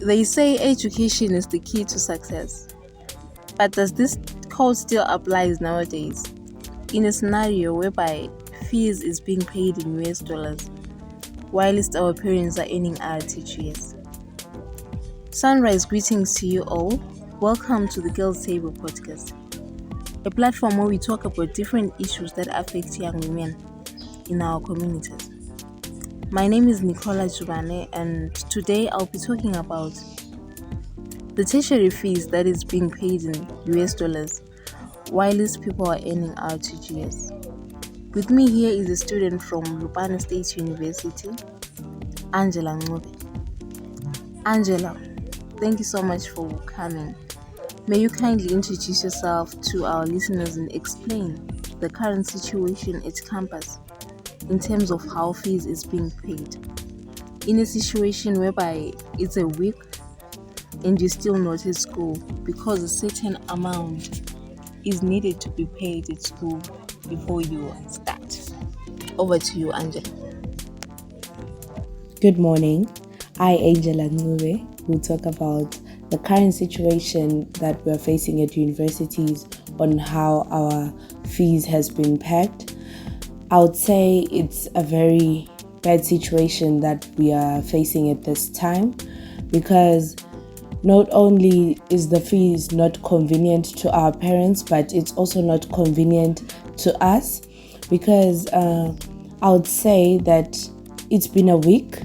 They say education is the key to success. But does this code still apply nowadays? In a scenario whereby fees is being paid in US dollars, whilst our parents are earning RTGS. Sunrise greetings to you all. Welcome to the Girls Table podcast, a platform where we talk about different issues that affect young women in our communities. My name is Nicolla Jubane, and today I'll be talking about the tertiary fees that is being paid in US dollars, whilst people are earning RTGS. With me here is a student from Lupane State University, Angela Ngobe. Angela, thank you so much for coming. May you kindly introduce yourself to our listeners and explain the current situation at campus in terms of how fees is being paid. In a situation whereby it's a week and you're still not at school because a certain amount is needed to be paid at school before you start. Over to you, Angela. Good morning. I, Angela Ngobe, will talk about the current situation that we're facing at universities on how our fees has been pegged. I would say it's a very bad situation that we are facing at this time, because not only is the fees not convenient to our parents, but it's also not convenient to us, because I would say that it's been a week.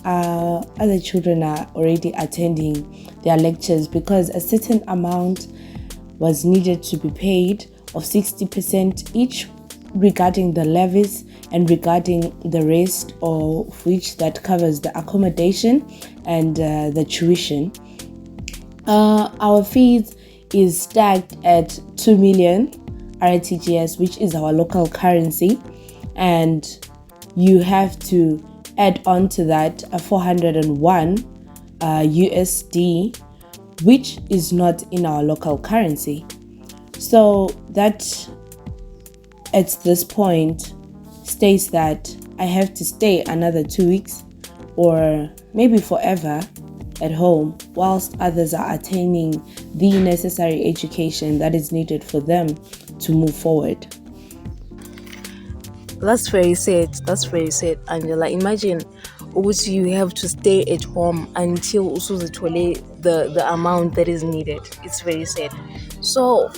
Other children are already attending their lectures because a certain amount was needed to be paid of 60% each regarding the levies and regarding the rest, of which that covers the accommodation and the tuition. Our fees is stacked at 2 million RTGS, which is our local currency, and you have to add on to that a 401 USD, which is not in our local currency. So that at this point states that I have to stay another 2 weeks or maybe forever at home, whilst others are attaining the necessary education that is needed for them to move forward. That's very sad, Angela. Imagine you have to stay at home until the amount that is needed. It's very sad. So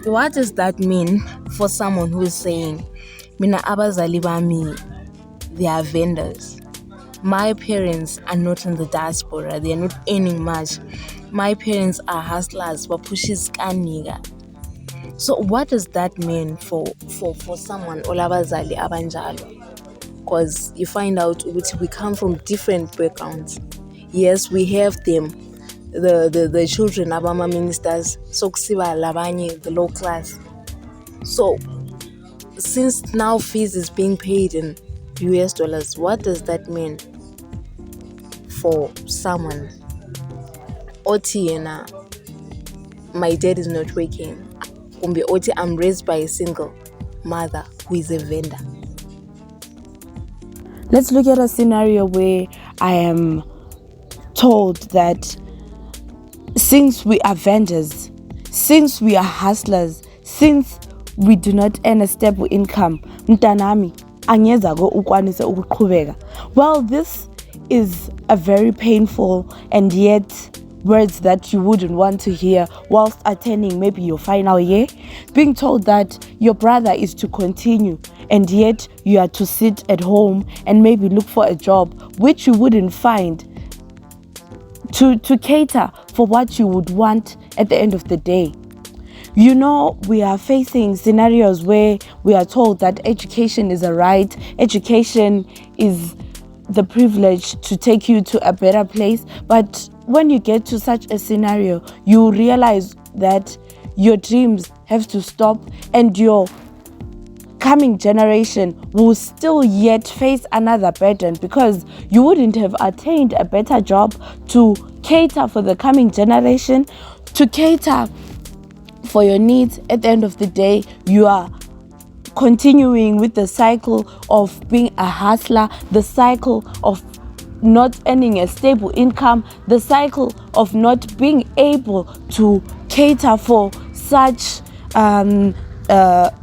what does that mean for someone who is saying, Mina abazali bami, they are vendors. My parents are not in the diaspora, they are not earning much. My parents are hustlers, but pushes kaniga. So what does that mean for someone olabazali abanjalo? Because you find out we come from different backgrounds. Yes, we have them, the children abama ministers, soksiba labanye, the low class. So since now fees is being paid in US dollars, what does that mean for someone? Otiena, my dad is not working. Oti, I'm raised by a single mother who is a vendor. Let's look at a scenario where I am told that since we are vendors, since we are hustlers, since we do not earn a stable income, mtanami angeza go ukwanise ukuqhubeka. Well, this is a very painful and yet words that you wouldn't want to hear whilst attending maybe your final year, being told that your brother is to continue and yet you are to sit at home and maybe look for a job which you wouldn't find to cater for what you would want at the end of the day. You know, we are facing scenarios where we are told that education is a right, education is the privilege to take you to a better place, but when you get to such a scenario, you realize that your dreams have to stop and your coming generation will still yet face another burden, because you wouldn't have attained a better job to cater for the coming generation, to cater for your needs. At the end of the day, you are continuing with the cycle of being a hustler, the cycle of not earning a stable income, the cycle of not being able to cater for such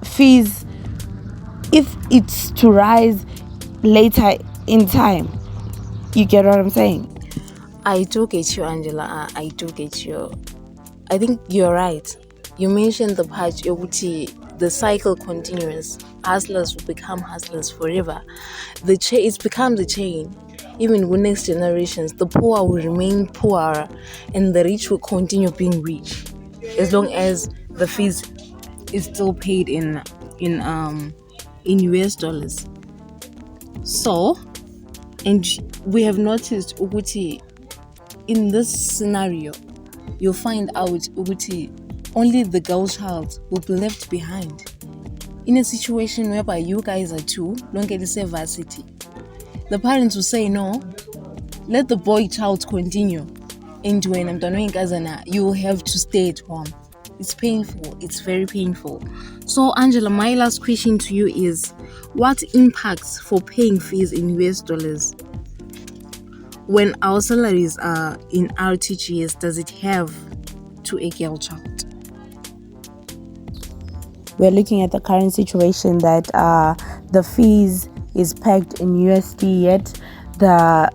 fees if it's to rise later in time. You get what I'm saying? I do get you, Angela. I do get you. I think you're right. You mentioned the part yokuthi the cycle continues. Hustlers will become hustlers forever. It's become the chain. Even with next generations, the poor will remain poor, and the rich will continue being rich, as long as the fees is still paid in US dollars. So, and we have noticed ukuthi in this scenario, you'll find out ukuthi only the girl child will be left behind. In a situation whereby you guys are two, don't get this varsity, the parents will say no, let the boy child continue. And when I'm done you will have to stay at home. It's painful. It's very painful. So, Angela, my last question to you is, what impacts for paying fees in US dollars when our salaries are in RTGS does it have to a girl child? We're looking at the current situation that the fees is pegged in USD, yet the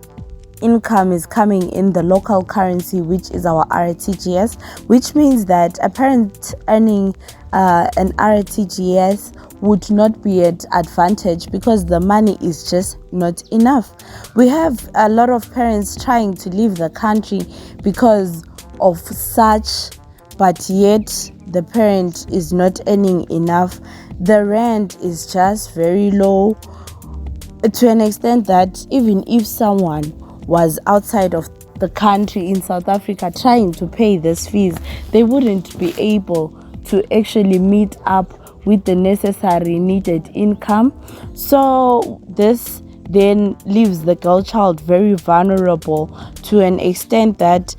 income is coming in the local currency, which is our RTGS, which means that a parent earning an RTGS would not be at advantage because the money is just not enough. We have a lot of parents trying to leave the country because of such, but yet the parent is not earning enough. The rent is just very low to an extent that even if someone was outside of the country in South Africa trying to pay these fees, they wouldn't be able to actually meet up with the necessary needed income. So this then leaves the girl child very vulnerable to an extent that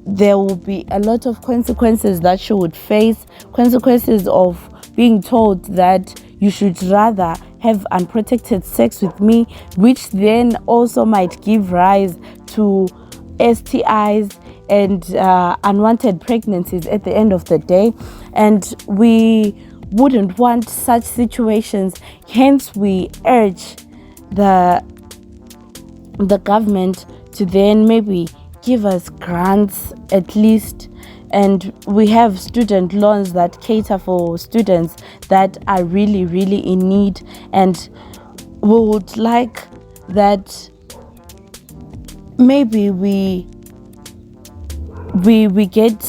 there will be a lot of consequences that she would face, consequences of being told that you should rather have unprotected sex with me, which then also might give rise to STIs and unwanted pregnancies at the end of the day. And we wouldn't want such situations. Hence, we urge the government to then maybe give us grants at least, and we have student loans that cater for students that are really in need, and we would like that maybe we get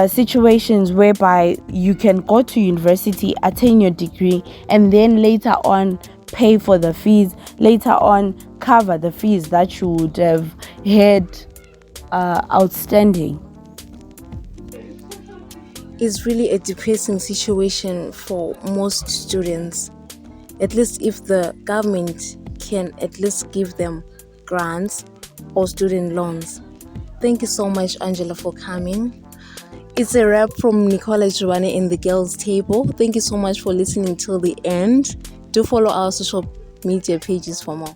situations whereby you can go to university, attain your degree, and then later on pay for the fees, later on cover the fees that you would have had outstanding. It's really a depressing situation for most students. At least if the government can at least give them grants or student loans. Thank you so much, Angela, for coming. It's a wrap from Nicolla Jubane in the Girls Table. Thank you so much for listening till the end. Do follow our social media pages for more.